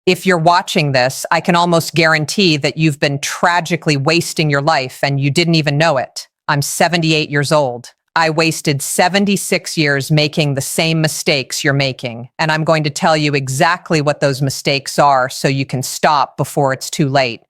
If you're watching this, I can almost guarantee that you've been tragically wasting your life and you didn't even know it. I'm 78 years old. I wasted 76 years making the same mistakes you're making, and I'm going to tell you exactly what those mistakes are so you can stop before it's too late.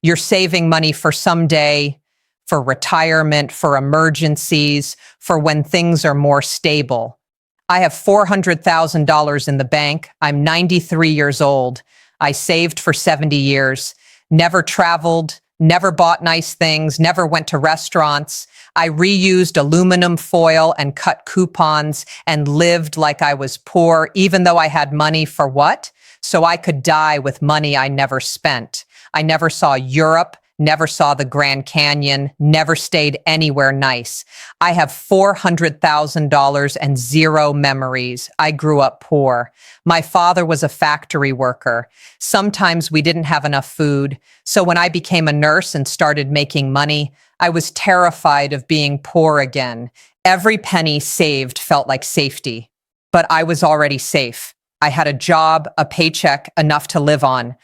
You're saving money for someday, for retirement, for emergencies, for when things are more stable. I have $400,000 in the bank. I'm 93 years old. I saved for 70 years, never traveled, never bought nice things, never went to restaurants. I reused aluminum foil and cut coupons and lived like I was poor, even though I had money for what? So I could die with money I never spent. I never saw Europe, never saw the Grand Canyon, never stayed anywhere nice. I have $400,000 and zero memories. I grew up poor. My father was a factory worker. Sometimes we didn't have enough food. So when I became a nurse and started making money, I was terrified of being poor again. Every penny saved felt like safety, but I was already safe. I had a job, a paycheck, enough to live on,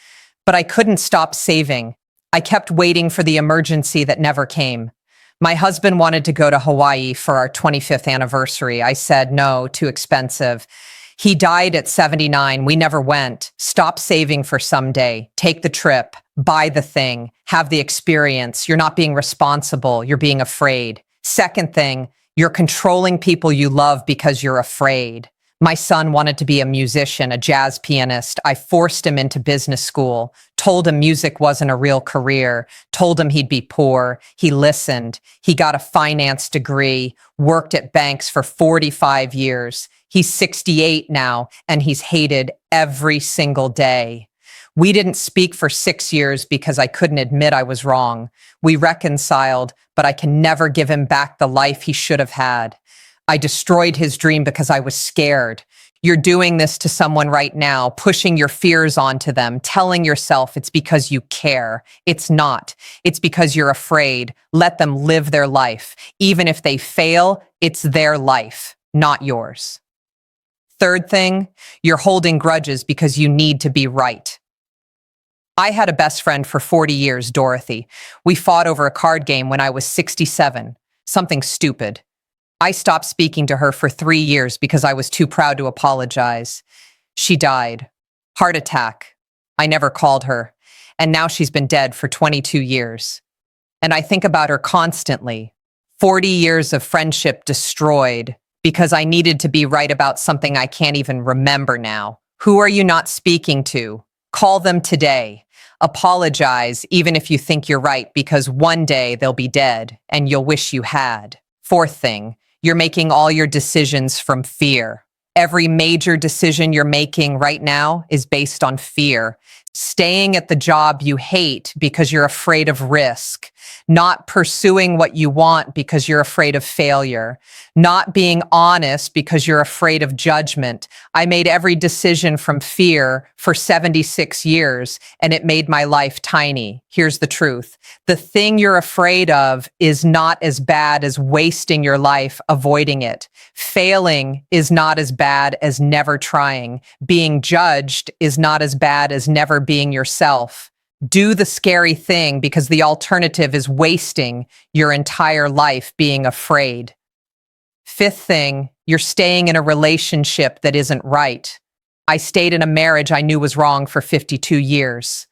but I couldn't stop saving. I kept waiting for the emergency that never came. My husband wanted to go to Hawaii for our 25th anniversary. I said, no, too expensive. He died at 79. We never went. Stop saving for someday. Take the trip. Buy the thing. Have the experience. You're not being responsible. You're being afraid. Second thing, you're controlling people you love because you're afraid. My son wanted to be a musician, a jazz pianist. I forced him into business school, told him music wasn't a real career, told him he'd be poor. He listened. He got a finance degree, worked at banks for 45 years. He's 68 now, and he's hated every single day. We didn't speak for 6 years because I couldn't admit I was wrong. We reconciled, but I can never give him back the life he should have had. I destroyed his dream because I was scared. You're doing this to someone right now, pushing your fears onto them, telling yourself it's because you care. It's not. It's because you're afraid. Let them live their life. Even if they fail, it's their life, not yours. Third thing, you're holding grudges because you need to be right. I had a best friend for 40 years, Dorothy. We fought over a card game when I was 67. Something stupid. I stopped speaking to her for 3 years because I was too proud to apologize. She died. Heart attack. I never called her. And now she's been dead for 22 years. And I think about her constantly. 40 years of friendship destroyed because I needed to be right about something I can't even remember now. Who are you not speaking to? Call them today. Apologize even if you think you're right, because one day they'll be dead and you'll wish you had. Fourth thing, you're making all your decisions from fear. Every major decision you're making right now is based on fear. Staying at the job you hate because you're afraid of risk. Not pursuing what you want because you're afraid of failure. Not being honest because you're afraid of judgment. I made every decision from fear for 76 years, and it made my life tiny. Here's the truth. The thing you're afraid of is not as bad as wasting your life avoiding it. Failing is not as bad as never trying. Being judged is not as bad as never being yourself. Do the scary thing because the alternative is wasting your entire life being afraid. Fifth thing, you're staying in a relationship that isn't right. I stayed in a marriage I knew was wrong for 52 years.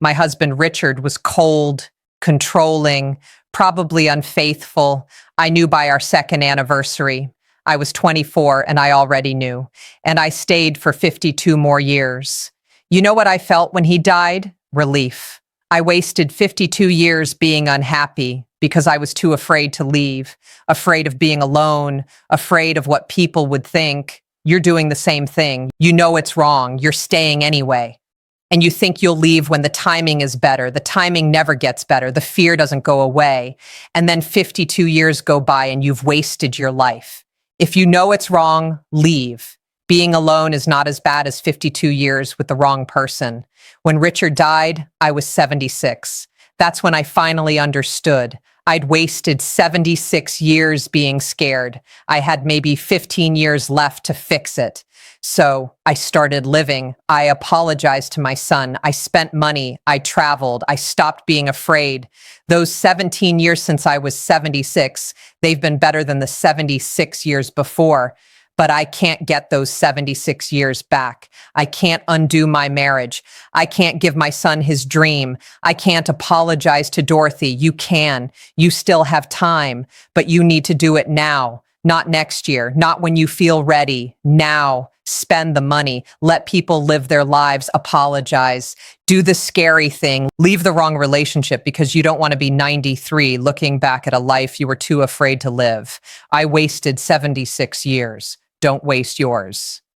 My husband, Richard, was cold, controlling, probably unfaithful. I knew by our second anniversary. I was 24 and I already knew. And I stayed for 52 more years. You know what I felt when he died? Relief. I wasted 52 years being unhappy because I was too afraid to leave, afraid of being alone, afraid of what people would think. You're doing the same thing. You know it's wrong. You're staying anyway. And you think you'll leave when the timing is better. The timing never gets better. The fear doesn't go away. And then 52 years go by and you've wasted your life. If you know it's wrong, leave. Being alone is not as bad as 52 years with the wrong person. When Richard died, I was 76. That's when I finally understood. I'd wasted 76 years being scared. I had maybe 15 years left to fix it. So I started living. I apologized to my son. I spent money. I traveled. I stopped being afraid. Those 17 years since I was 76, they've been better than the 76 years before. But I can't get those 76 years back. I can't undo my marriage. I can't give my son his dream. I can't apologize to Dorothy. You can. You still have time, but you need to do it now, not next year, not when you feel ready. Now, spend the money. Let people live their lives. Apologize. Do the scary thing. Leave the wrong relationship because you don't want to be 93 looking back at a life you were too afraid to live. I wasted 76 years. Don't waste yours.